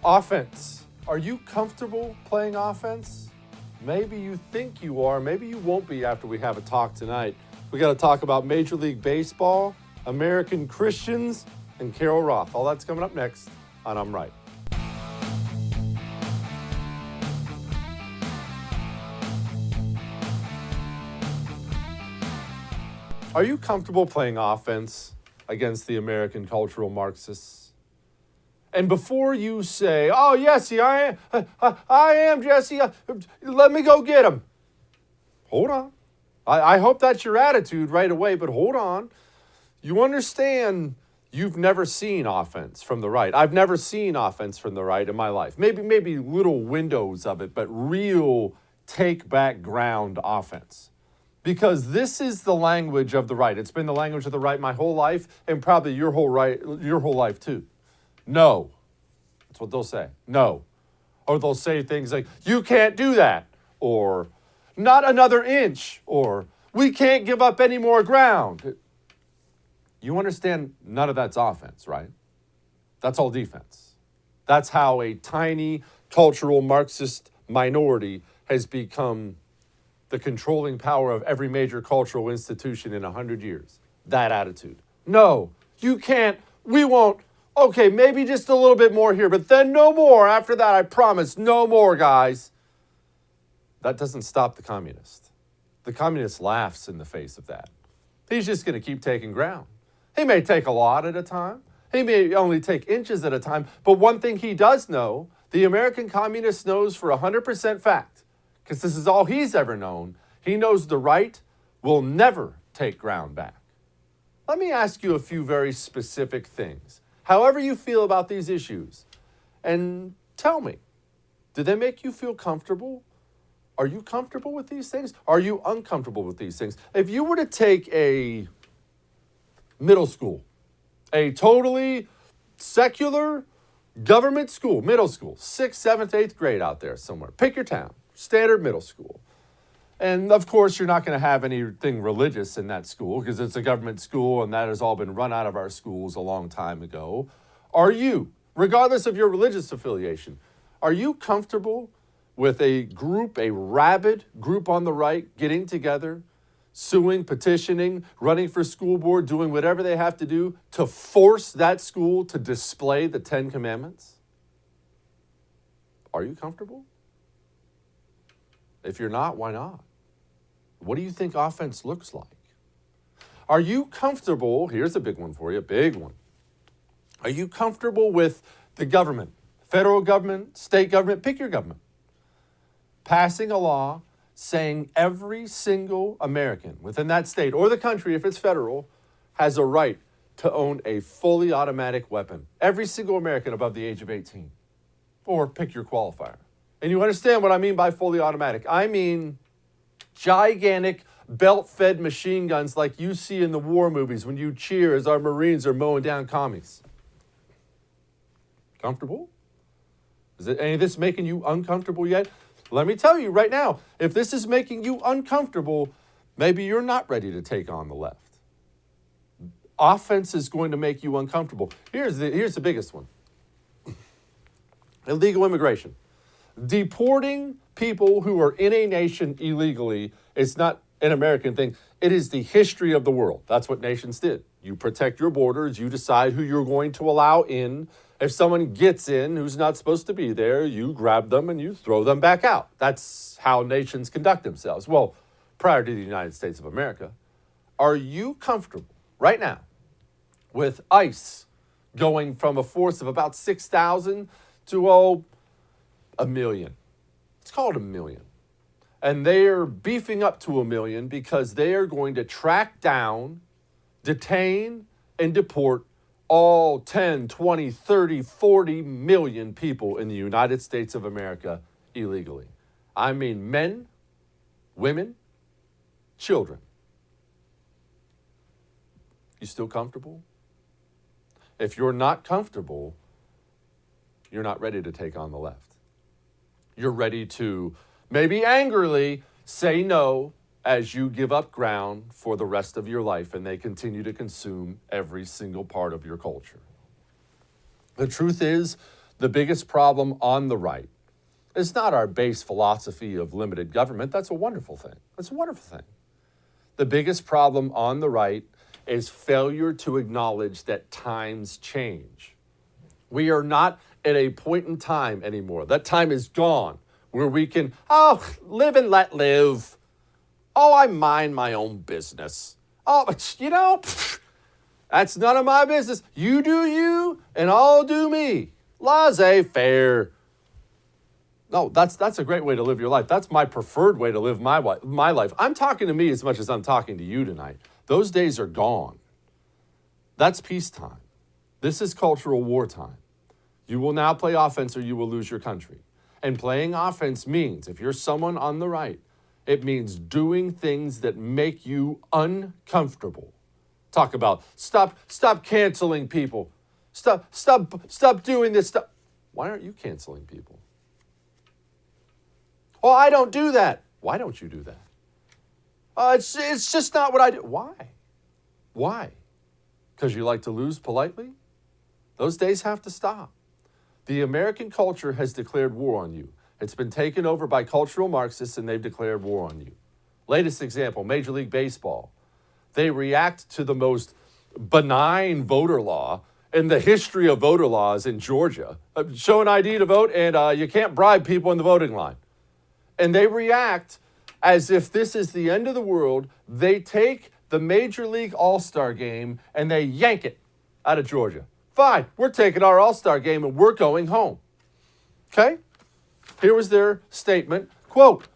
Offense. Are you comfortable playing offense? Maybe you think you are. Maybe you won't be after we have a talk tonight. We got to talk about Major League Baseball, American Christians, and Carol Roth. All that's coming up next on I'm Right. Are you comfortable playing offense against the American cultural Marxists? And before you say, oh, Jesse, I am, Jesse, let me go get him. Hold on. I hope that's your attitude right away, but hold on. You understand you've never seen offense from the right. I've never seen offense from the right in my life. Maybe little windows of it, but real take back ground offense. Because this is the language of the right. It's been the language of the right my whole life, and probably your whole life too. No. That's what they'll say. No. Or they'll say things like, you can't do that. Or, not another inch. Or, we can't give up any more ground. You understand none of that's offense, right? That's all defense. That's how a tiny cultural Marxist minority has become the controlling power of every major cultural institution in 100 years. That attitude. No, you can't, we won't. Okay, maybe just a little bit more here, but then no more. After that, I promise, no more, guys. That doesn't stop the communist. The communist laughs in the face of that. He's just going to keep taking ground. He may take a lot at a time. He may only take inches at a time. But one thing he does know, the American communist knows for 100% fact, because this is all he's ever known, he knows the right will never take ground back. Let me ask you a few very specific things. However you feel about these issues, and tell me, do they make you feel comfortable? Are you comfortable with these things? Are you uncomfortable with these things? If you were to take a middle school, a totally secular government school, middle school, 6th, 7th, 8th grade out there somewhere, pick your town. Standard middle school. And of course, you're not going to have anything religious in that school because it's a government school and that has all been run out of our schools a long time ago. Are you, regardless of your religious affiliation, are you comfortable with a group, a rabid group on the right getting together, suing, petitioning, running for school board, doing whatever they have to do to force that school to display the 10 Commandments? Are you comfortable? If you're not, why not? What do you think offense looks like? Are you comfortable, here's a big one for you, big one. Are you comfortable with the government, federal government, state government, pick your government, passing a law saying every single American within that state or the country, if it's federal, has a right to own a fully automatic weapon? Every single American above the age of 18. Or pick your qualifier. And you understand what I mean by fully automatic. I mean gigantic belt-fed machine guns like you see in the war movies when you cheer as our Marines are mowing down commies. Comfortable? Is it any of this making you uncomfortable yet? Let me tell you right now, if this is making you uncomfortable, maybe you're not ready to take on the left. Offense is going to make you uncomfortable. Here's the biggest one. Illegal immigration. Deporting people who are in a nation illegally is not an American thing. It is the history of the world. That's what nations did. You protect your borders. You decide who you're going to allow in. If someone gets in who's not supposed to be there, you grab them and you throw them back out. That's how nations conduct themselves. Well, prior to the United States of America, are you comfortable right now with ICE going from a force of about 6,000 to, 1 million? Let's call it 1 million. And they're beefing up to 1 million because they are going to track down, detain, and deport all 10, 20, 30, 40 million people in the United States of America illegally. I mean men, women, children. You still comfortable? If you're not comfortable, you're not ready to take on the left. You're ready to maybe angrily say no as you give up ground for the rest of your life and they continue to consume every single part of your culture. The truth is, The biggest problem on the right is not our base philosophy of limited government. That's a wonderful thing. That's a wonderful thing. The biggest problem on the right is failure to acknowledge that times change. We are not at a point in time anymore. That time is gone where we can, live and let live. I mind my own business. That's none of my business. You do you, and I'll do me. Laissez-faire. No, that's a great way to live your life. That's my preferred way to live my life. I'm talking to me as much as I'm talking to you tonight. Those days are gone. That's peacetime. This is cultural wartime. You will now play offense or you will lose your country. And playing offense means, if you're someone on the right, it means doing things that make you uncomfortable. Talk about stop canceling people. Stop doing this stuff. Why aren't you canceling people? I don't do that. Why don't you do that? It's just not what I do. Why? Why? Because you like to lose politely? Those days have to stop. The American culture has declared war on you. It's been taken over by cultural Marxists, and they've declared war on you. Latest example, Major League Baseball. They react to the most benign voter law in the history of voter laws in Georgia. Show an ID to vote, and you can't bribe people in the voting line. And they react as if this is the end of the world. They take the Major League All-Star game and they yank it out of Georgia. Fine, we're taking our All-Star game and we're going home. Okay? Here was their statement, quote,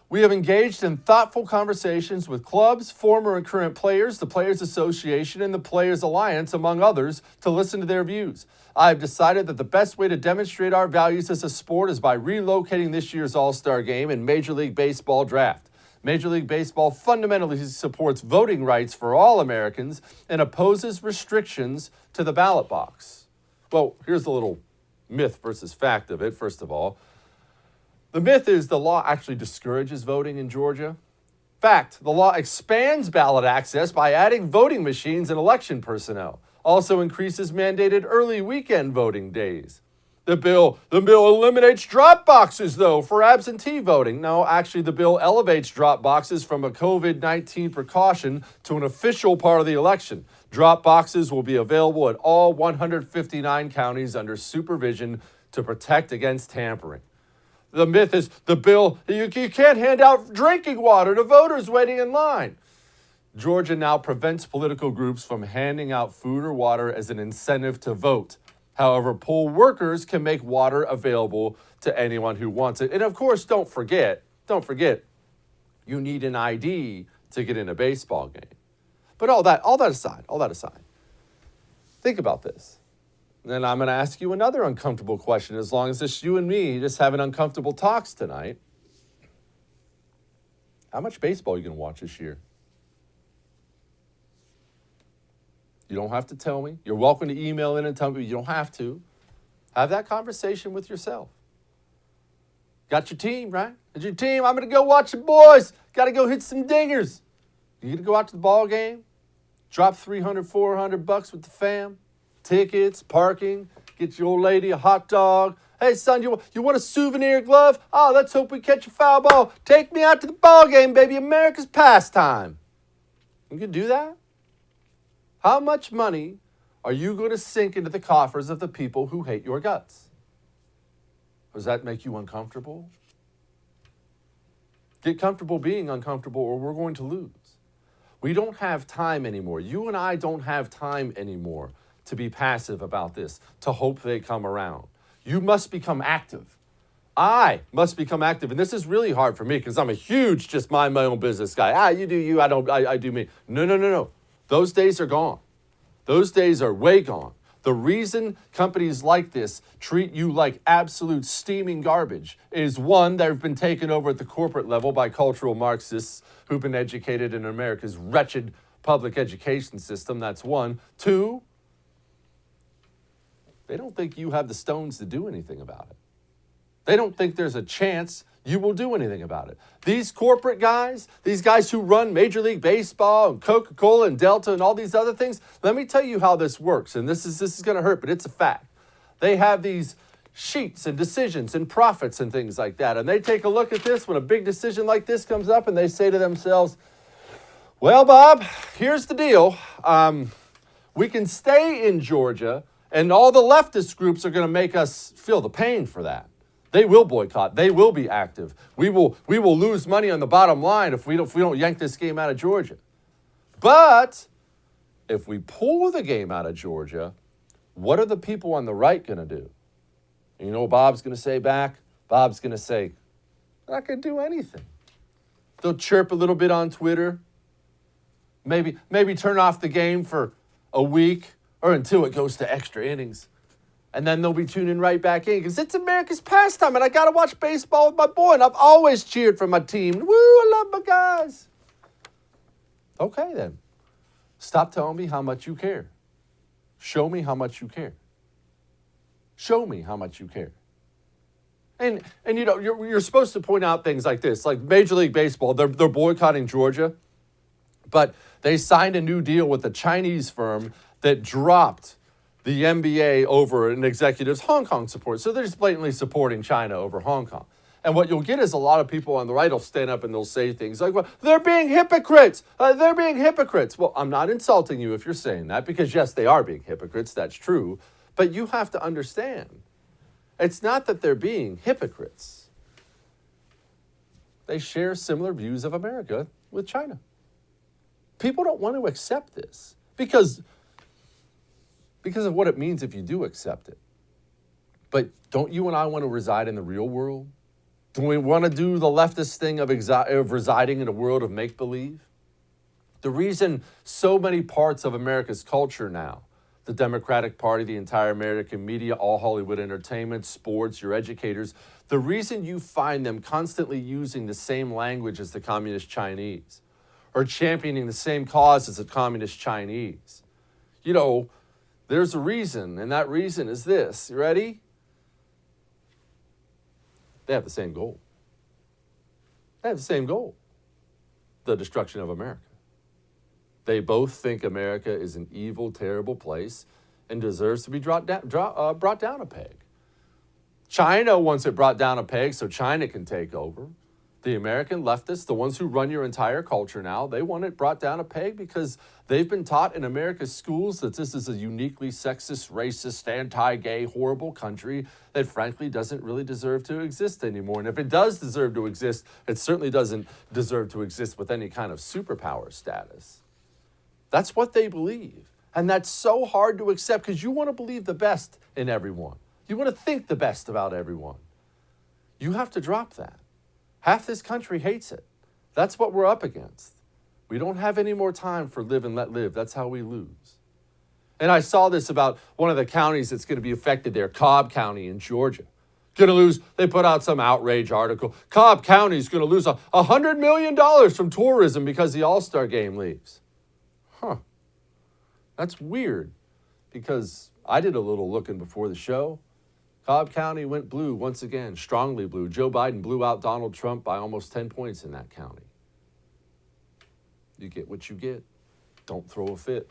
"We have engaged in thoughtful conversations with clubs, former and current players, the Players Association, and the Players Alliance, among others, to listen to their views. I have decided that the best way to demonstrate our values as a sport is by relocating this year's All-Star game and Major League Baseball draft. Major League Baseball fundamentally supports voting rights for all Americans and opposes restrictions to the ballot box." Well, here's the little myth versus fact of it, first of all. The myth is the law actually discourages voting in Georgia. Fact, the law expands ballot access by adding voting machines and election personnel. Also increases mandated early weekend voting days. The bill eliminates drop boxes, though, for absentee voting. No, actually, the bill elevates drop boxes from a COVID-19 precaution to an official part of the election. Drop boxes will be available at all 159 counties under supervision to protect against tampering. The myth is the bill, you can't hand out drinking water to voters waiting in line. Georgia now prevents political groups from handing out food or water as an incentive to vote. However, poll workers can make water available to anyone who wants it. And of course, don't forget, you need an ID to get in a baseball game. But all that aside, think about this. Then I'm going to ask you another uncomfortable question. As long as it's you and me just having uncomfortable talks tonight, how much baseball are you going to watch this year? You don't have to tell me. You're welcome to email in and tell me. You don't have to. Have that conversation with yourself. Got your team, right? Got your team. I'm going to go watch the boys. Got to go hit some dingers. You going to go out to the ball game? Drop $300, $400 with the fam? Tickets, parking, get your old lady a hot dog. Hey, son, you want a souvenir glove? Oh, let's hope we catch a foul ball. Take me out to the ball game, baby. America's pastime. You can do that? How much money are you going to sink into the coffers of the people who hate your guts? Does that make you uncomfortable? Get comfortable being uncomfortable or we're going to lose. We don't have time anymore. You and I don't have time anymore to be passive about this, to hope they come around. You must become active. I must become active. And this is really hard for me because I'm a huge just mind my own business guy. You do you, I do me. No. Those days are gone. Those days are way gone. The reason companies like this treat you like absolute steaming garbage is, one, they've been taken over at the corporate level by cultural Marxists who've been educated in America's wretched public education system. That's one. Two, they don't think you have the stones to do anything about it. They don't think there's a chance you will do anything about it. These corporate guys, these guys who run Major League Baseball and Coca-Cola and Delta and all these other things, let me tell you how this works. And this is going to hurt, but it's a fact. They have these sheets and decisions and profits and things like that. And they take a look at this when a big decision like this comes up and they say to themselves, well, Bob, here's the deal. We can stay in Georgia, and all the leftist groups are going to make us feel the pain for that. They will boycott. They will be active. We will lose money on the bottom line if we don't yank this game out of Georgia. But if we pull the game out of Georgia, what are the people on the right going to do? And you know what Bob's going to say back? Bob's going to say, they're not going to do anything. They'll chirp a little bit on Twitter. Maybe turn off the game for a week or until it goes to extra innings. And then they'll be tuning right back in because it's America's pastime and I got to watch baseball with my boy. And I've always cheered for my team. Woo, I love my guys. Okay, then. Stop telling me how much you care. Show me how much you care. Show me how much you care. And you know, you're supposed to point out things like this. Like Major League Baseball, they're boycotting Georgia. But they signed a new deal with a Chinese firm that dropped the NBA over an executive's Hong Kong support. So they're just blatantly supporting China over Hong Kong. And what you'll get is a lot of people on the right will stand up and they'll say things like, well, they're being hypocrites. They're being hypocrites. Well, I'm not insulting you if you're saying that because, yes, they are being hypocrites. That's true. But you have to understand, it's not that they're being hypocrites. They share similar views of America with China. People don't want to accept this because of what it means if you do accept it. But don't you and I want to reside in the real world? Do we want to do the leftist thing of residing in a world of make-believe? The reason so many parts of America's culture now, the Democratic Party, the entire American media, all Hollywood entertainment, sports, your educators, the reason you find them constantly using the same language as the Communist Chinese or championing the same cause as the Communist Chinese, you know, there's a reason, and that reason is this. You ready? They have the same goal. They have the same goal. The destruction of America. They both think America is an evil, terrible place and deserves to be brought down a peg. China wants it brought down a peg so China can take over. The American leftists, the ones who run your entire culture now, they want it brought down a peg because they've been taught in America's schools that this is a uniquely sexist, racist, anti-gay, horrible country that frankly doesn't really deserve to exist anymore. And if it does deserve to exist, it certainly doesn't deserve to exist with any kind of superpower status. That's what they believe. And that's so hard to accept because you want to believe the best in everyone. You want to think the best about everyone. You have to drop that. Half this country hates it. That's what we're up against. We don't have any more time for live and let live. That's how we lose. And I saw this about one of the counties that's going to be affected there, Cobb County in Georgia. Going to lose, they put out some outrage article. Cobb County is going to lose $100 million from tourism because the All-Star game leaves. Huh. That's weird because I did a little looking before the show. Cobb County went blue once again, strongly blue. Joe Biden blew out Donald Trump by almost 10 points in that county. You get what you get. Don't throw a fit.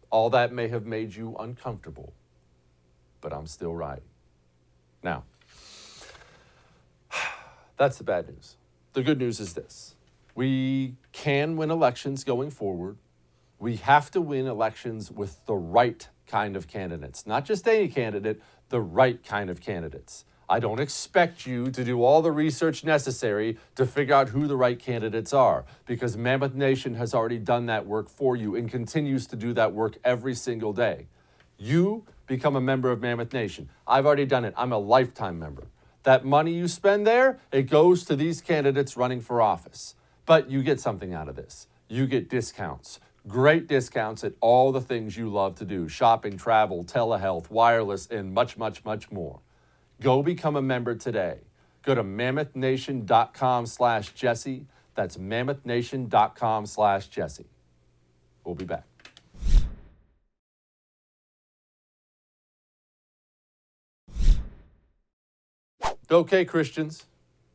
All that may have made you uncomfortable, but I'm still right. Now, that's the bad news. The good news is this. We can win elections going forward. We have to win elections with the right kind of candidates, not just any candidate, the right kind of candidates. I don't expect you to do all the research necessary to figure out who the right candidates are because Mammoth Nation has already done that work for you and continues to do that work every single day. You become a member of Mammoth Nation. I've already done it. I'm a lifetime member. That money you spend there, it goes to these candidates running for office. But you get something out of this. You get discounts. Great discounts at all the things you love to do. Shopping, travel, telehealth, wireless, and much, much, much more. Go become a member today. Go to mammothnation.com/Jesse. That's mammothnation.com/Jesse. We'll be back. Okay, Christians.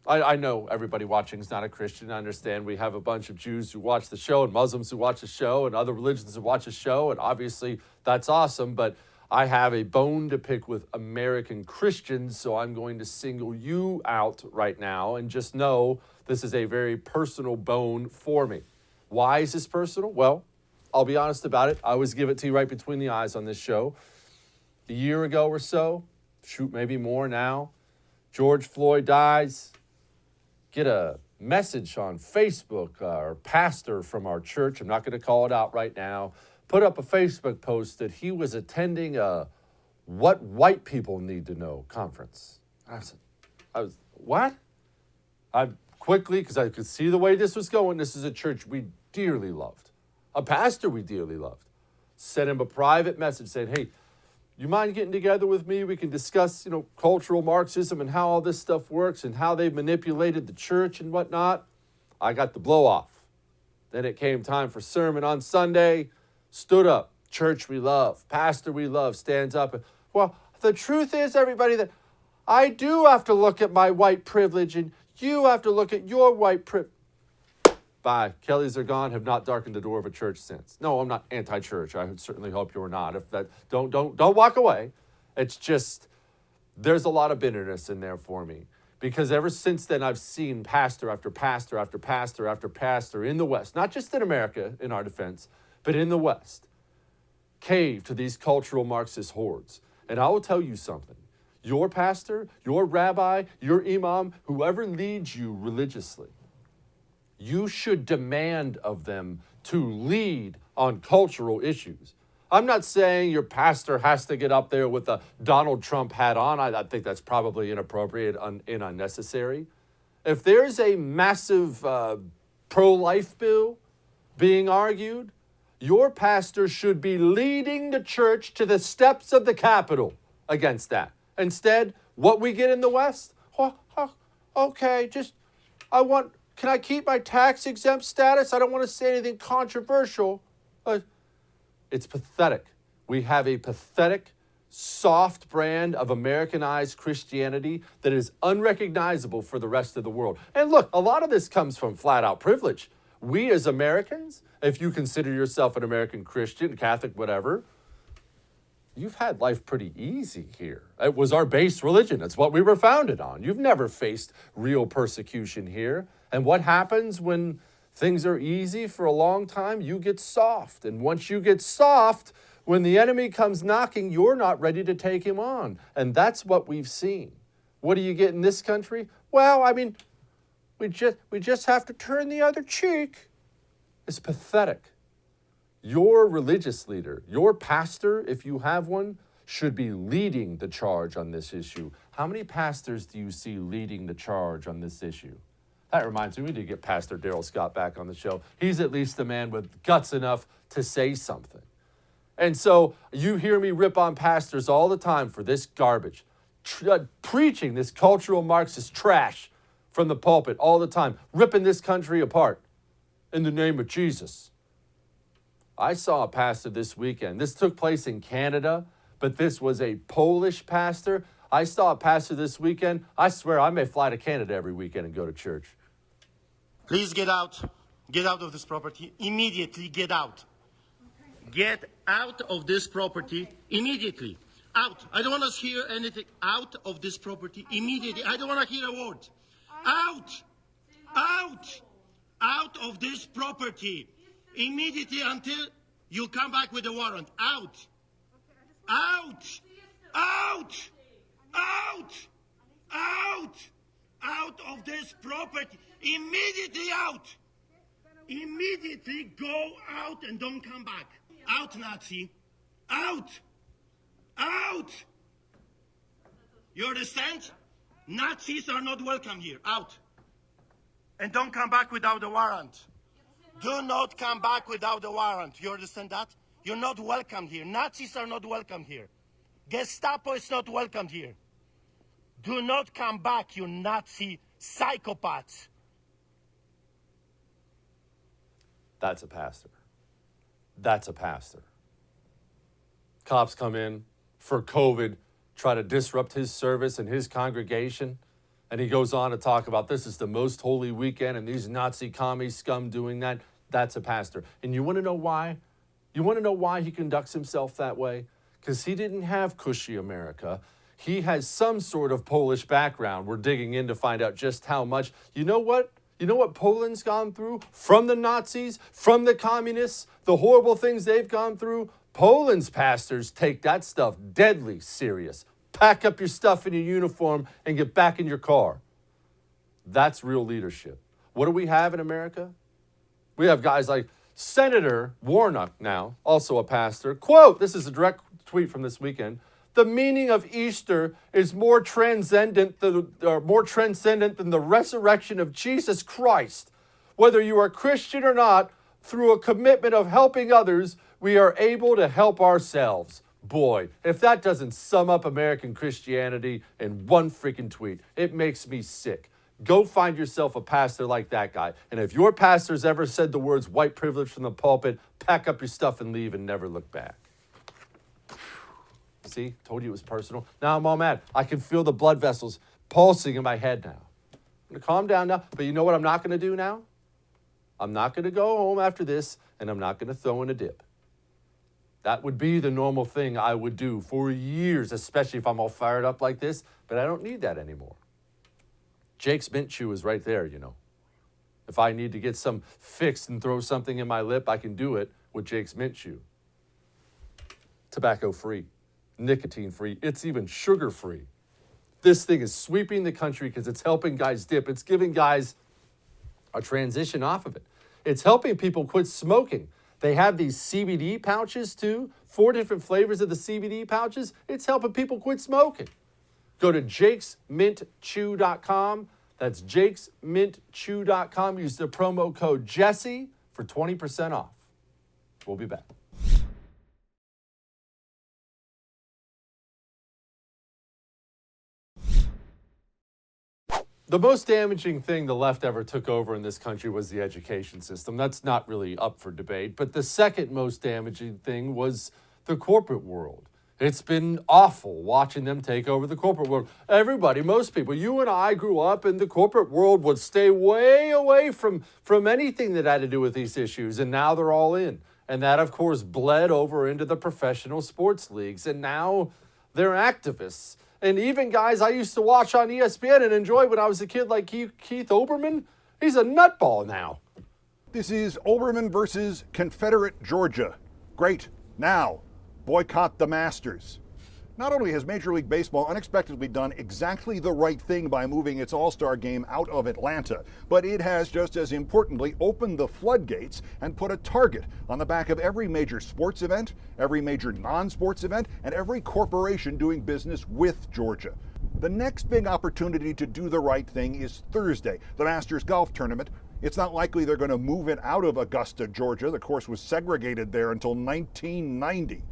I know everybody watching is not a Christian. I understand we have a bunch of Jews who watch the show and Muslims who watch the show and other religions who watch the show. And obviously that's awesome. But I have a bone to pick with American Christians, so I'm going to single you out right now and just know this is a very personal bone for me. Why is this personal? Well, I'll be honest about it. I always give it to you right between the eyes on this show. A year ago or so, shoot, maybe more now, George Floyd dies. Get a message on Facebook, our pastor from our church, I'm not going to call it out right now, put up a Facebook post that he was attending a What White People Need to Know conference. I was what? I quickly, because I could see the way this was going, this is a church we dearly loved. A pastor we dearly loved. Sent him a private message saying, hey, you mind getting together with me? We can discuss, cultural Marxism and how all this stuff works and how they've manipulated the church and whatnot. I got the blow off. Then it came time for sermon on Sunday. Stood up. Church we love. Pastor we love stands up. And, well, the truth is, everybody, that I do have to look at my white privilege and you have to look at your white privilege. Bye. Kellys are gone, have not darkened the door of a church since. No, I'm not anti-church. I certainly hope you're not. If that, don't walk away. It's just, there's a lot of bitterness in there for me. Because ever since then, I've seen pastor after pastor after pastor after pastor in the West, not just in America, in our defense, but in the West, cave to these cultural Marxist hordes. And I will tell you something. Your pastor, your rabbi, your imam, whoever leads you religiously, you should demand of them to lead on cultural issues. I'm not saying your pastor has to get up there with a Donald Trump hat on. I think that's probably inappropriate and unnecessary. If there's a massive pro-life bill being argued, your pastor should be leading the church to the steps of the Capitol against that. Instead, what we get in the West? Okay, can I keep my tax exempt status? I don't want to say anything controversial. It's pathetic. We have a pathetic, soft brand of Americanized Christianity that is unrecognizable for the rest of the world. And look, a lot of this comes from flat out privilege. We as Americans, if you consider yourself an American Christian, Catholic, whatever, you've had life pretty easy here. It was our base religion. It's what we were founded on. You've never faced real persecution here. And what happens when things are easy for a long time? You get soft. And once you get soft, when the enemy comes knocking, you're not ready to take him on. And that's what we've seen. What do you get in this country? Well, we just have to turn the other cheek. It's pathetic. Your religious leader, your pastor, if you have one, should be leading the charge on this issue. How many pastors do you see leading the charge on this issue? That reminds me, we need to get Pastor Darrell Scott back on the show. He's at least a man with guts enough to say something. And so you hear me rip on pastors all the time for this garbage, preaching this cultural Marxist trash from the pulpit all the time, ripping this country apart in the name of Jesus. I saw a pastor this weekend. This took place in Canada, but this was a Polish pastor. I saw a pastor this weekend. I swear I may fly to Canada every weekend and go to church. Please get out. Get out of this property. Immediately get out. Get out of this property immediately. Out. I don't want to hear anything. Out of this property immediately. I don't want to hear a word. Out. Out. Out of this property immediately until you come back with a warrant. Out. Out. Out. Out. Out. Out of this property. Immediately out. Immediately go out and don't come back. Out, Nazi. Out. Out. You understand? Nazis are not welcome here. Out. And don't come back without a warrant. Do not come back without a warrant. You understand that? You're not welcome here. Nazis are not welcome here. Gestapo is not welcome here. Do not come back, you Nazi psychopaths. That's a pastor. That's a pastor. Cops come in for COVID, try to disrupt his service and his congregation. And he goes on to talk about this is the most holy weekend and these Nazi commie scum doing that. That's a pastor. And you want to know why? You want to know why he conducts himself that way? because he didn't have cushy America. He has some sort of Polish background. We're digging in to find out just how much. You know what? You know what Poland's gone through? From the Nazis, from the communists, the horrible things they've gone through. Poland's pastors take that stuff deadly serious. Pack up your stuff in your uniform and get back in your car. That's real leadership. What do we have in America? We have guys like Senator Warnock now, also a pastor. Quote, this is a direct tweet from this weekend. The meaning of Easter is more transcendent than the resurrection of Jesus Christ. Whether you are Christian or not, through a commitment of helping others, we are able to help ourselves. Boy, if that doesn't sum up American Christianity in one freaking tweet, it makes me sick. Go find yourself a pastor like that guy. And if your pastor's ever said the words white privilege from the pulpit, pack up your stuff and leave and never look back. See, told you it was personal. Now I'm all mad. I can feel the blood vessels pulsing in my head now. I'm going to calm down now. But you know what I'm not going to do now? I'm not going to go home after this, and I'm not going to throw in a dip. That would be the normal thing I would do for years, especially if I'm all fired up like this. But I don't need that anymore. Jake's Mint Chew is right there, you know. If I need to get some fixed and throw something in my lip, I can do it with Jake's Mint Chew. Tobacco-free. Nicotine-free. It's even sugar-free. This thing is sweeping the country because it's helping guys dip. It's giving guys a transition off of it. It's helping people quit smoking. They have these CBD pouches too, 4 different flavors of the CBD pouches. It's helping people quit smoking. Go to jakesmintchew.com. That's jakesmintchew.com. Use the promo code Jesse for 20% off. We'll be back. The most damaging thing the left ever took over in this country was the education system. That's not really up for debate. But the second most damaging thing was the corporate world. It's been awful watching them take over the corporate world. Everybody, most people, you and I grew up in the corporate world, would stay way away from anything that had to do with these issues. And now they're all in. And that, of course, bled over into the professional sports leagues. And now they're activists. And even guys I used to watch on ESPN and enjoy when I was a kid, like Keith Olbermann, he's a nutball now. This is Olbermann versus Confederate Georgia. Great. Now, boycott the Masters. Not only has Major League Baseball unexpectedly done exactly the right thing by moving its All-Star game out of Atlanta, but it has just as importantly opened the floodgates and put a target on the back of every major sports event, every major non-sports event, and every corporation doing business with Georgia. The next big opportunity to do the right thing is Thursday, the Masters Golf Tournament. It's not likely they're going to move it out of Augusta, Georgia. The course was segregated there until 1990.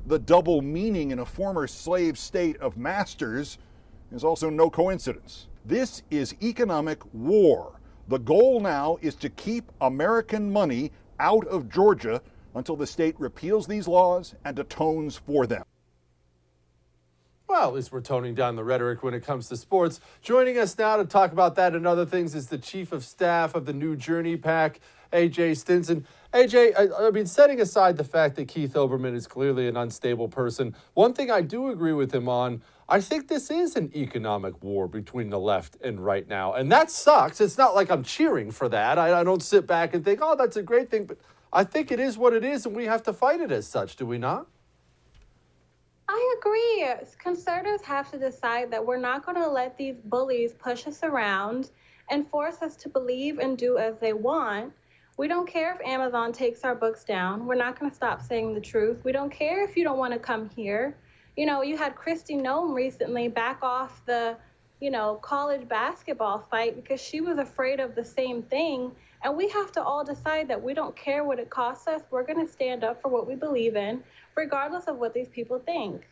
The double meaning in a former slave state of masters is also no coincidence. This is economic war. The goal now is to keep American money out of Georgia until the state repeals these laws and atones for them. Well, at least we're toning down the rhetoric when it comes to sports. Joining us now to talk about that and other things is the Chief of Staff of the New Journey PAC, AJ Stinson. AJ, I mean, setting aside the fact that Keith Olbermann is clearly an unstable person, one thing I do agree with him on, I think this is an economic war between the left and right now. And that sucks. It's not like I'm cheering for that. I don't sit back and think, oh, that's a great thing. But I think it is what it is, and we have to fight it as such, do we not? I agree. Conservatives have to decide that we're not going to let these bullies push us around and force us to believe and do as they want. We don't care if Amazon takes our books down. We're not going to stop saying the truth. We don't care if you don't want to come here. You know, you had Kristi Noem recently back off the, college basketball fight because she was afraid of the same thing. And we have to all decide that we don't care what it costs us. We're going to stand up for what we believe in, regardless of what these people think.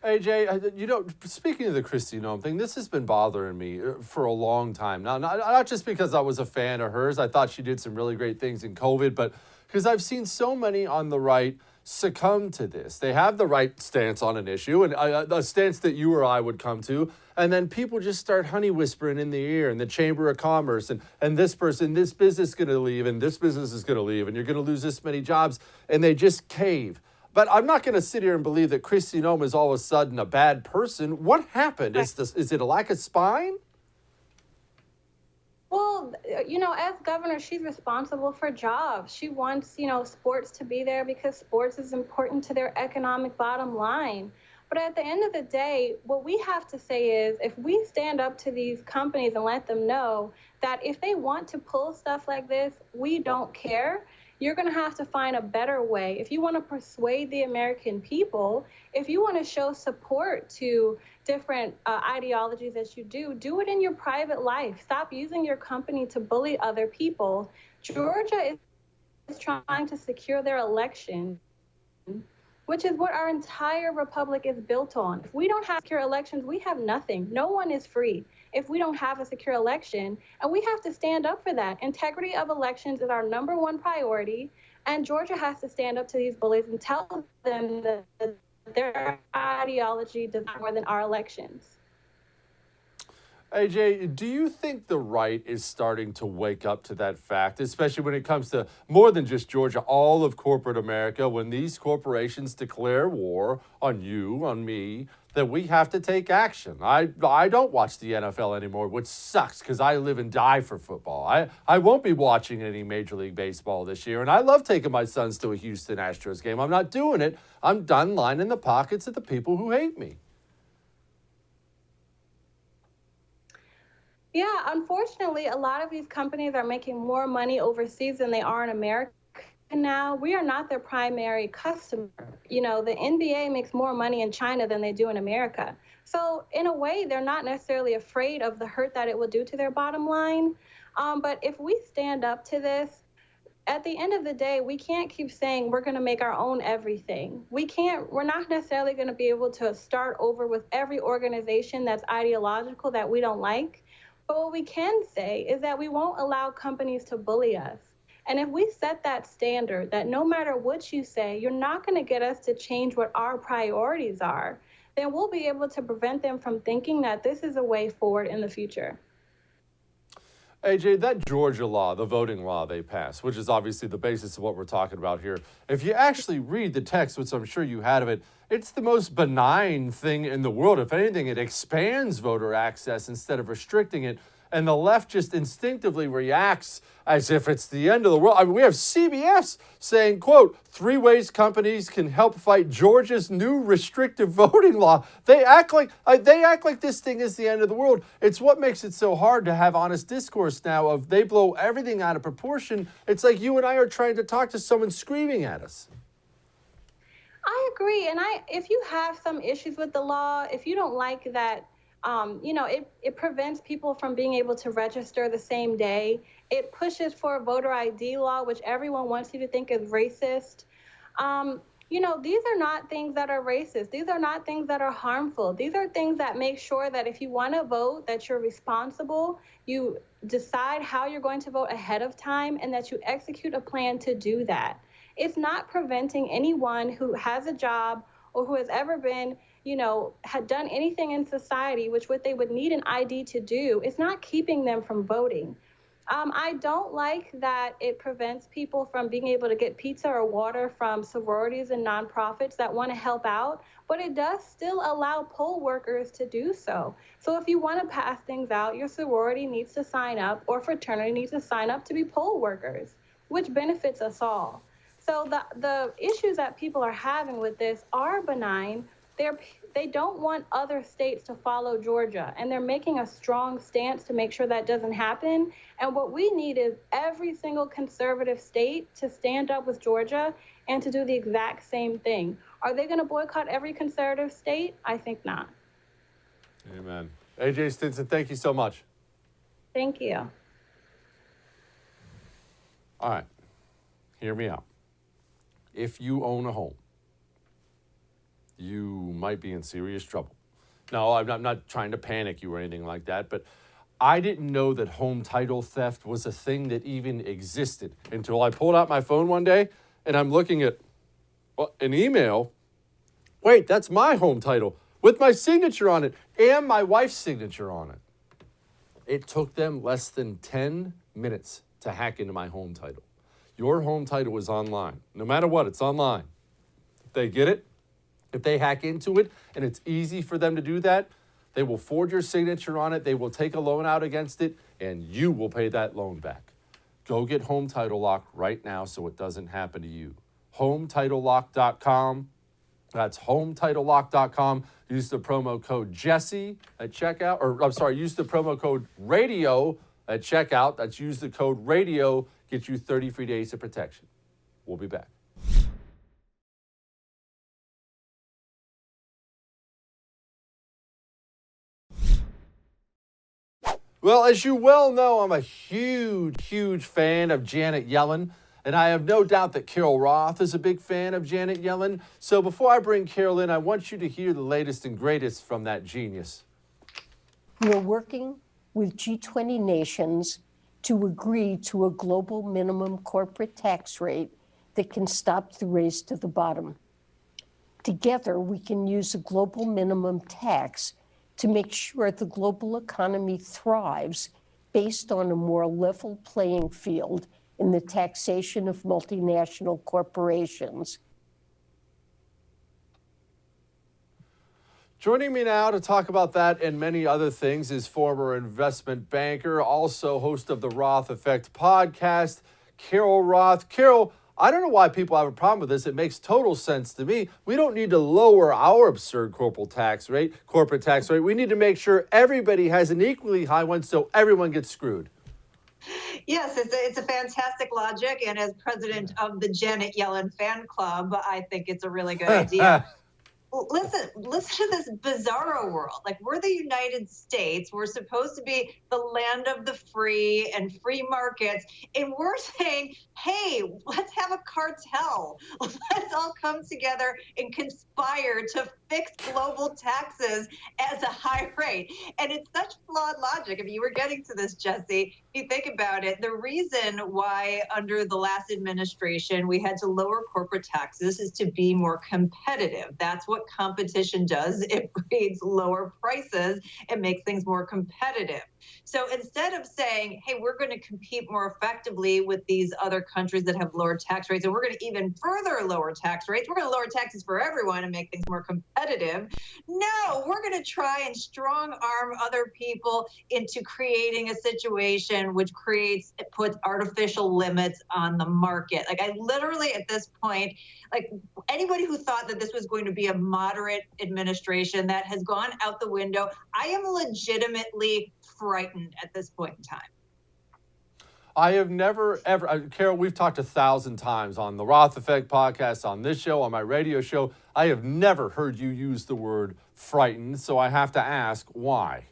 AJ, speaking of the Kristi Noem thing, this has been bothering me for a long time now. Not just because I was a fan of hers. I thought she did some really great things in COVID, but because I've seen so many on the right succumb to this. They have the right stance on an issue, and a stance that you or I would come to, and then people just start honey whispering in the ear, and the Chamber of Commerce, and this person, this business is going to leave, and this business is going to leave, and you're going to lose this many jobs, and they just cave. But I'm not going to sit here and believe that Kristi Noem is all of a sudden a bad person. What happened? Is it a lack of spine? Well, as governor, she's responsible for jobs. She wants, sports to be there because sports is important to their economic bottom line. But at the end of the day, what we have to say is if we stand up to these companies and let them know that if they want to pull stuff like this, we don't care. You're going to have to find a better way. If you want to persuade the American people, if you want to show support to different ideologies that you do it in your private life. Stop using your company to bully other people. Georgia is trying to secure their election, which is what our entire republic is built on. If we don't have secure elections, we have nothing. No one is free if we don't have a secure election, and we have to stand up for that. Integrity of elections is our number one priority, and Georgia has to stand up to these bullies and tell them that their ideology does more than our elections. AJ, do you think the right is starting to wake up to that fact, especially when it comes to more than just Georgia, all of corporate America, when these corporations declare war on you, on me, that we have to take action? I don't watch the NFL anymore, which sucks because I live and die for football. I won't be watching any Major League Baseball this year, and I love taking my sons to a Houston Astros game. I'm not doing it. I'm done lining the pockets of the people who hate me. Yeah, unfortunately, a lot of these companies are making more money overseas than they are in America now. We are not their primary customer. The NBA makes more money in China than they do in America. So in a way, they're not necessarily afraid of the hurt that it will do to their bottom line. But if we stand up to this, at the end of the day, we can't keep saying we're going to make our own everything. We're not necessarily going to be able to start over with every organization that's ideological that we don't like. But what we can say is that we won't allow companies to bully us. And if we set that standard that no matter what you say, you're not going to get us to change what our priorities are, then we'll be able to prevent them from thinking that this is a way forward in the future. AJ, that Georgia law, the voting law they passed, which is obviously the basis of what we're talking about here, if you actually read the text, which I'm sure you had of it, it's the most benign thing in the world. If anything, it expands voter access instead of restricting it. And the left just instinctively reacts as if it's the end of the world. I mean, we have CBS saying, quote, 3 ways companies can help fight Georgia's new restrictive voting law. They act like this thing is the end of the world. It's what makes it so hard to have honest discourse now of they blow everything out of proportion. It's like you and I are trying to talk to someone screaming at us. I agree. And if you have some issues with the law, if you don't like that, it prevents people from being able to register the same day. It pushes for a voter ID law, which everyone wants you to think is racist. These are not things that are racist. These are not things that are harmful. These are things that make sure that if you want to vote, that you're responsible, you decide how you're going to vote ahead of time, and that you execute a plan to do that. It's not preventing anyone who has a job or who has ever been had done anything in society, which what they would need an ID to do, it's not keeping them from voting. I don't like that it prevents people from being able to get pizza or water from sororities and nonprofits that want to help out, but it does still allow poll workers to do so. So if you want to pass things out, your sorority needs to sign up or fraternity needs to sign up to be poll workers, which benefits us all. So the issues that people are having with this are benign. They don't want other states to follow Georgia, and they're making a strong stance to make sure that doesn't happen. And what we need is every single conservative state to stand up with Georgia and to do the exact same thing. Are they going to boycott every conservative state? I think not. Amen. AJ Stinson, thank you so much. Thank you. All right. Hear me out. If you own a home, you might be in serious trouble. No, I'm not trying to panic you or anything like that, but I didn't know that home title theft was a thing that even existed until I pulled out my phone one day and I'm looking at an email. Wait, that's my home title with my signature on it and my wife's signature on it. It took them less than 10 minutes to hack into my home title. Your home title is online. No matter what, it's online. They get it. If they hack into it, and it's easy for them to do that, they will forge your signature on it. They will take a loan out against it, and you will pay that loan back. Go get Home Title Lock right now so it doesn't happen to you. HomeTitleLock.com. That's HomeTitleLock.com. Use the promo code Jesse at checkout, use the promo code RADIO at checkout. That's use the code RADIO, get you 30 free days of protection. We'll be back. Well, as you well know, I'm a huge fan of Janet Yellen, and I have no doubt that Carol Roth is a big fan of Janet Yellen. So before I bring Carol in, I want you to hear the latest and greatest from that genius. We're working with G20 nations to agree to a global minimum corporate tax rate that can stop the race to the bottom. Together, we can use a global minimum tax to make sure the global economy thrives based on a more level playing field in the taxation of multinational corporations. Joining me now to talk about that and many other things is former investment banker, also host of the Roth Effect podcast, Carol Roth. Carol, I don't know why people have a problem with this. It makes total sense to me. We don't need to lower our absurd corporate tax rate. We need to make sure everybody has an equally high one so everyone gets screwed. Yes, it's a fantastic logic. And as president of the Janet Yellen fan club, I think it's a really good idea. Listen to this bizarro world. Like, we're the United States. We're supposed to be the land of the free and free markets. And we're saying, hey, let's have a cartel. Let's all come together and conspire to fix global taxes at a high rate. And it's such flawed logic. If you were getting to this, Jesse, if you think about it, the reason why under the last administration we had to lower corporate taxes is to be more competitive. That's what competition does. It breeds lower prices and makes things more competitive. So instead of saying, hey, we're going to compete more effectively with these other countries that have lower tax rates, and we're going to even further lower tax rates, we're going to lower taxes for everyone and make things more competitive. No, we're going to try and strong arm other people into creating a situation which puts artificial limits on the market. Like, I literally at this point, like, anybody who thought that this was going to be a moderate administration, that has gone out the window. I am legitimately frightened at this point in time. I have never, ever, Carol, we've talked 1,000 times on the Roth Effect podcast, on this show, on my radio show. I have never heard you use the word frightened, so I have to ask, why?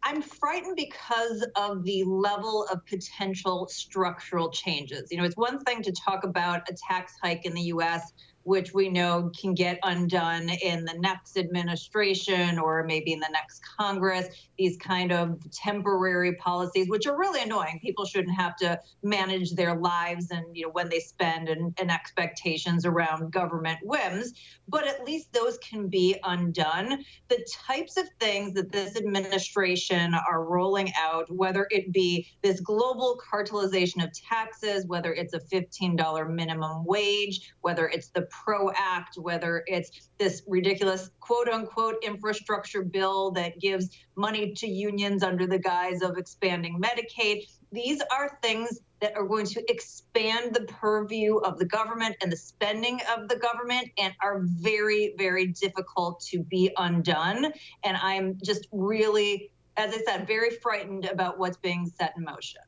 I'm frightened because of the level of potential structural changes. You know, it's one thing to talk about a tax hike in the U.S., which we know can get undone in the next administration or maybe in the next Congress, these kind of temporary policies, which are really annoying. People shouldn't have to manage their lives and, you know, when they spend and expectations around government whims, but at least those can be undone. The types of things that this administration are rolling out, whether it be this global cartelization of taxes, whether it's a $15 minimum wage, whether it's the PRO Act, whether it's this ridiculous quote unquote infrastructure bill that gives money to unions under the guise of expanding Medicaid. These are things that are going to expand the purview of the government and the spending of the government and are very, very difficult to be undone. And I'm just really, as I said, very frightened about what's being set in motion.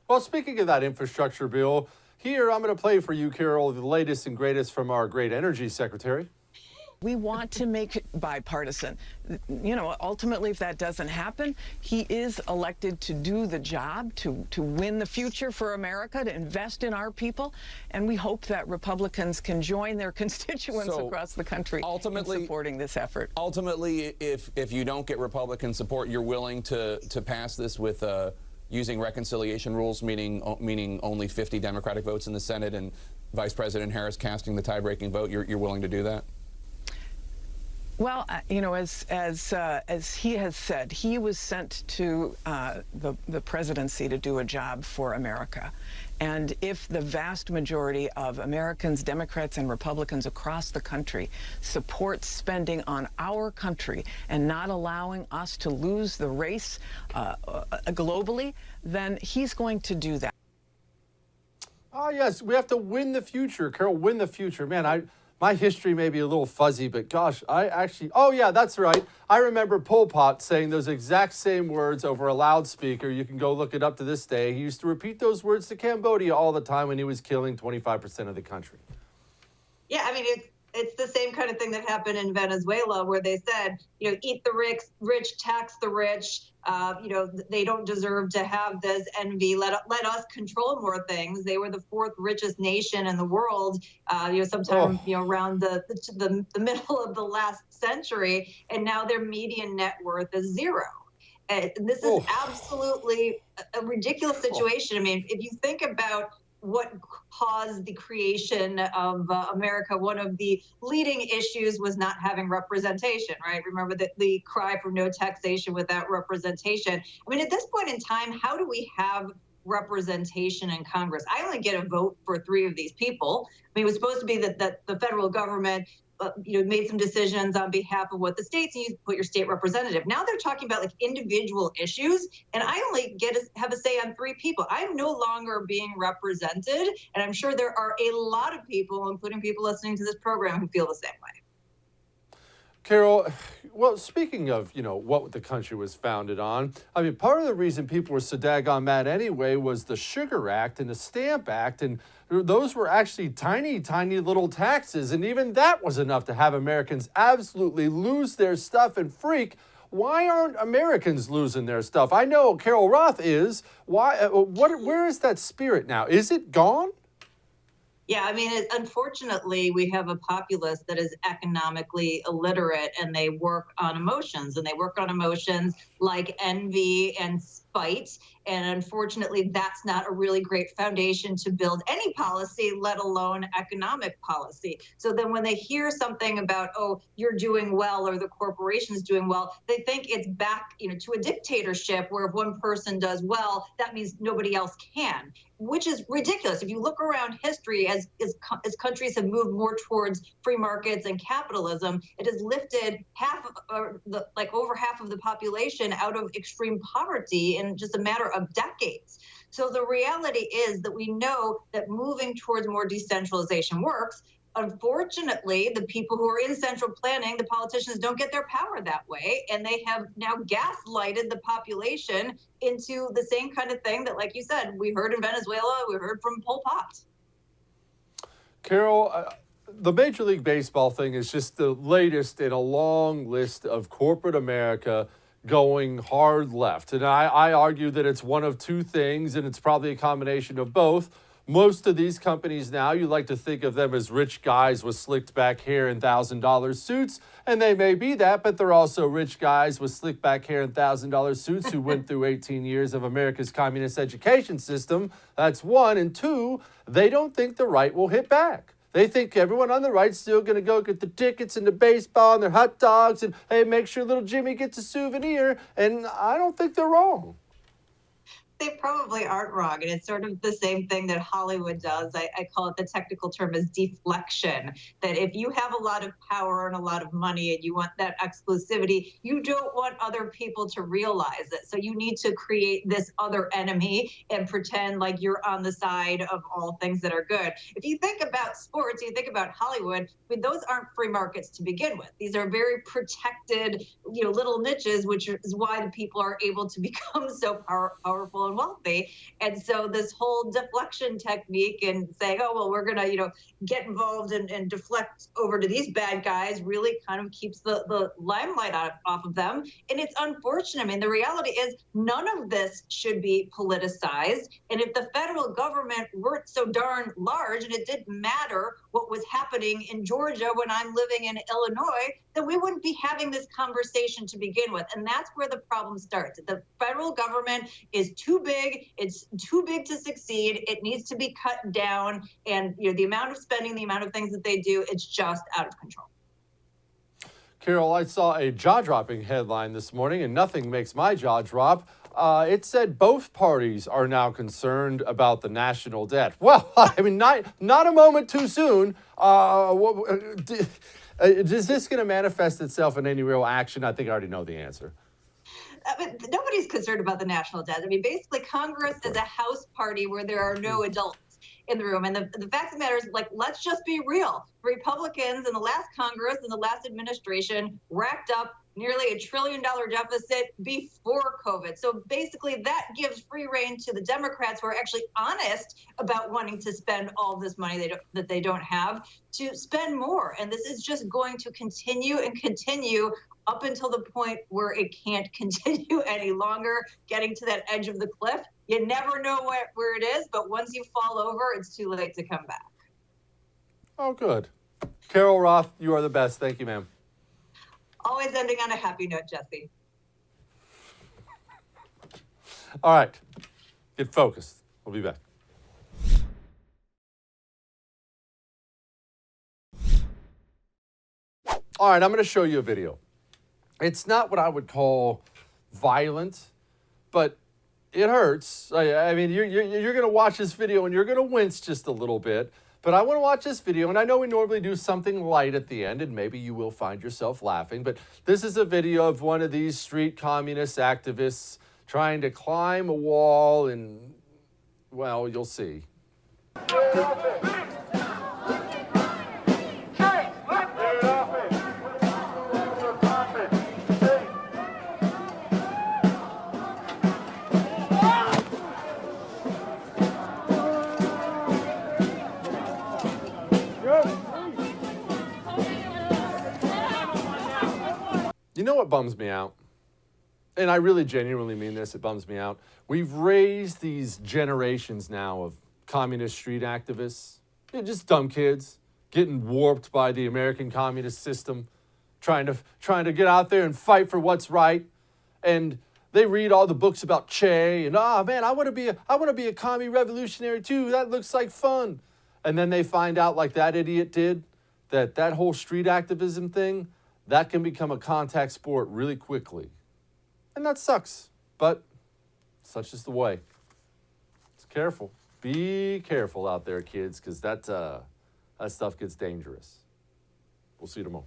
Well, speaking of that infrastructure bill, here I'm going to play for you, Carol, the latest and greatest from our great energy secretary. We want to make it bipartisan. You know, ultimately, if that doesn't happen, he is elected to do the job, to win the future for America, to invest in our people. And we hope that Republicans can join their constituents across the country in supporting this effort. Ultimately, if you don't get Republican support, you're willing to pass this with using reconciliation rules, meaning only 50 Democratic votes in the Senate and Vice President Harris casting the tie-breaking vote. You're willing to do that? Well, you know, as he has said, he was sent to the presidency to do a job for America. And if the vast majority of Americans, Democrats and Republicans across the country support spending on our country and not allowing us to lose the race globally, then he's going to do that. Oh, yes, we have to win the future, Carol, win the future. Man, my history may be a little fuzzy, but gosh, oh yeah, that's right. I remember Pol Pot saying those exact same words over a loudspeaker. You can go look it up to this day. He used to repeat those words to Cambodia all the time when he was killing 25% of the country. Yeah, I mean, it's the same kind of thing that happened in Venezuela, where they said, you know, eat the rich, tax the rich. You know, they don't deserve to have this envy. Let us control more things. They were the fourth richest nation in the world. You know, sometime you know around the middle of the last century, and now their median net worth is zero. And this is absolutely a ridiculous situation. I mean, if you think about what caused the creation of America, one of the leading issues was not having representation, right? Remember the cry for no taxation without representation. I mean, at this point in time, how do we have representation in Congress? I only get a vote for 3 of these people. I mean, it was supposed to be that the federal government you know, made some decisions on behalf of what the states, and you put your state representative. Now they're talking about like individual issues, and I only have a say on 3 people. I'm no longer being represented, and I'm sure there are a lot of people, including people listening to this program, who feel the same way. Carol, well, speaking of, you know, what the country was founded on, I mean, part of the reason people were so daggone mad anyway was the Sugar Act and the Stamp Act, and those were actually tiny, tiny little taxes, and even that was enough to have Americans absolutely lose their stuff and freak. Why aren't Americans losing their stuff? I know Carol Roth is. Why? Where is that spirit now? Is it gone? Yeah, I mean, unfortunately, we have a populace that is economically illiterate, and they work on emotions, and they work on emotions like envy and spite. And unfortunately, that's not a really great foundation to build any policy, let alone economic policy. So then when they hear something about, oh, you're doing well or the corporation's doing well, they think it's back, you know, to a dictatorship where if one person does well, that means nobody else can, which is ridiculous. If you look around history, as countries have moved more towards free markets and capitalism, it has lifted over half of the population out of extreme poverty in just a matter of decades. So the reality is that we know that moving towards more decentralization works. Unfortunately, the people who are in central planning, the politicians, don't get their power that way, and they have now gaslighted the population into the same kind of thing that, like you said, we heard in Venezuela, we heard from Pol Pot. Carol, the Major League Baseball thing is just the latest in a long list of corporate America going hard left. And I argue that it's one of 2 things, and it's probably a combination of both. Most of these companies now, you like to think of them as rich guys with slicked back hair and $1,000 suits, and they may be that, but they're also rich guys with slicked back hair and $1,000 suits who went through 18 years of America's communist education system. That's 1. And 2, they don't think the right will hit back. They think everyone on the right's still going to go get the tickets and the baseball and their hot dogs and, hey, make sure little Jimmy gets a souvenir. And I don't think they're wrong. They probably aren't wrong. And it's sort of the same thing that Hollywood does. I call it, the technical term is deflection, that if you have a lot of power and a lot of money and you want that exclusivity, you don't want other people to realize it. So you need to create this other enemy and pretend like you're on the side of all things that are good. If you think about sports, you think about Hollywood, I mean, those aren't free markets to begin with. These are very protected, you know, little niches, which is why the people are able to become so powerful and wealthy. And so this whole deflection technique and saying, oh, well, we're going to, you know, get involved and deflect over to these bad guys really kind of keeps the limelight off of them. And it's unfortunate. I mean, the reality is none of this should be politicized. And if the federal government weren't so darn large and it didn't matter what was happening in Georgia when I'm living in Illinois, then we wouldn't be having this conversation to begin with. And that's where the problem starts. The federal government is too big. It's too big to succeed. It needs to be cut down. And, you know, the amount of spending, the amount of things that they do, it's just out of control. Carol, I saw a jaw-dropping headline this morning, and nothing makes my jaw drop. It said both parties are now concerned about the national debt. Well, I mean, not a moment too soon. Is this going to manifest itself in any real action? I think I already know the answer. I mean, nobody's concerned about the national debt. I mean, basically, Congress is a house party where there are no adults in the room. And the fact of the matter is, like, let's just be real. Republicans in the last Congress and the last administration racked up nearly $1 trillion deficit before COVID. So basically, that gives free rein to the Democrats, who are actually honest about wanting to spend all this money that they don't have, to spend more. And this is just going to continue and continue up until the point where it can't continue any longer, getting to that edge of the cliff. You never know where it is, but once you fall over, it's too late to come back. Oh, good. Carol Roth, you are the best. Thank you, ma'am. Always ending on a happy note, Jesse. All right. Get focused. We'll be back. All right, I'm going to show you a video. It's not what I would call violent, but it hurts. I mean, you're going to watch this video and you're going to wince just a little bit. But I want to watch this video, and I know we normally do something light at the end, and maybe you will find yourself laughing, but this is a video of one of these street communist activists trying to climb a wall, and, well, you'll see. You know what bums me out? And I really genuinely mean this, it bums me out. We've raised these generations now of communist street activists. They're just dumb kids getting warped by the American communist system, trying to get out there and fight for what's right. And they read all the books about Che and, man, I want to be a commie revolutionary too. That looks like fun. And then they find out, like that idiot did, that whole street activism thing, that can become a contact sport really quickly. And that sucks, but such is the way. Just careful. Be careful out there, kids, because that stuff gets dangerous. We'll see you tomorrow.